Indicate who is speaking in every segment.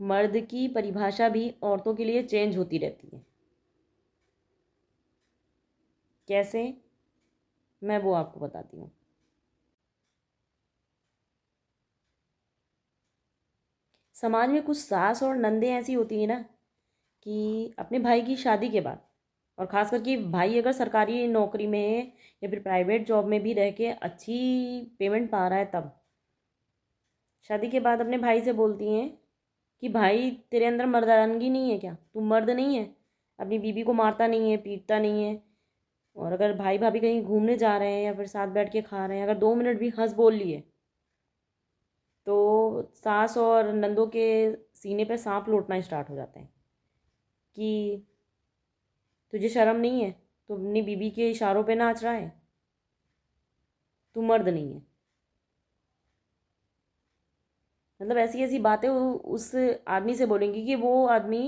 Speaker 1: मर्द की परिभाषा भी औरतों के लिए चेंज होती रहती है। कैसे, मैं वो आपको बताती हूँ। समाज में कुछ सास और नंदे ऐसी होती हैं ना कि अपने भाई की शादी के बाद, और ख़ास करके भाई अगर सरकारी नौकरी में है या फिर प्राइवेट जॉब में भी रह के अच्छी पेमेंट पा रहा है, तब शादी के बाद अपने भाई से बोलती हैं कि भाई तेरे अंदर मर्दानगी नहीं है क्या, तू मर्द नहीं है, अपनी बीवी को मारता नहीं है, पीटता नहीं है। और अगर भाई भाभी कहीं घूमने जा रहे हैं या फिर साथ बैठ के खा रहे हैं, अगर 2 मिनट भी हंस बोल लिए तो सास और नंदों के सीने पे सांप लौटना स्टार्ट हो जाते हैं कि तुझे शर्म नहीं है, तू अपनी बीवी के इशारों पे नाच रहा है, तू मर्द नहीं है। मतलब ऐसी ऐसी बातें उस आदमी से बोलेंगी कि वो आदमी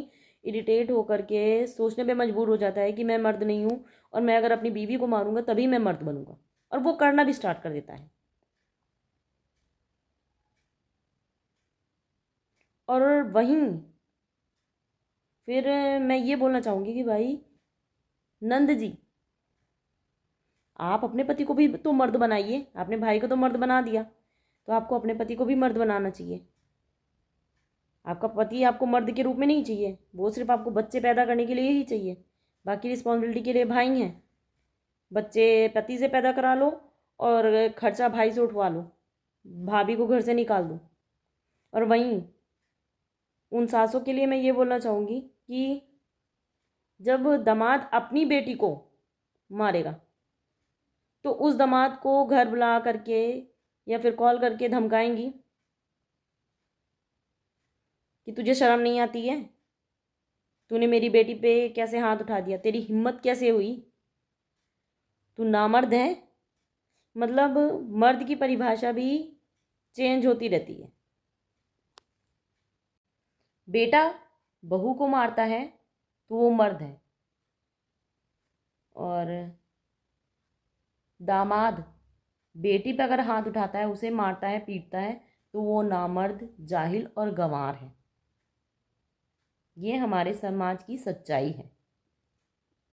Speaker 1: इरिटेट होकर के सोचने पे मजबूर हो जाता है कि मैं मर्द नहीं हूँ, और मैं अगर अपनी बीवी को मारूंगा तभी मैं मर्द बनूंगा, और वो करना भी स्टार्ट कर देता है। और वहीं फिर मैं ये बोलना चाहूँगी कि भाई नंद जी, आप अपने पति को भी तो मर्द बनाइए। आपने भाई को तो मर्द बना दिया, तो आपको अपने पति को भी मर्द बनाना चाहिए। आपका पति आपको मर्द के रूप में नहीं चाहिए, वो सिर्फ आपको बच्चे पैदा करने के लिए ही चाहिए। बाकी रिस्पॉन्सिबिलिटी के लिए भाई हैं। बच्चे पति से पैदा करा लो और खर्चा भाई से उठवा लो, भाभी को घर से निकाल दो। और वहीं उन सासों के लिए मैं ये बोलना चाहूँगी कि जब दामाद अपनी बेटी को मारेगा तो उस दामाद को घर बुला करके या फिर कॉल करके धमकाएंगी कि तुझे शर्म नहीं आती है, तूने मेरी बेटी पे कैसे हाथ उठा दिया, तेरी हिम्मत कैसे हुई, तू नामर्द है। मतलब मर्द की परिभाषा भी चेंज होती रहती है। बेटा बहू को मारता है तो वो मर्द है, और दामाद बेटी पे अगर हाथ उठाता है, उसे मारता है, पीटता है, तो वो नामर्द, जाहिल और गंवार है। ये हमारे समाज की सच्चाई है।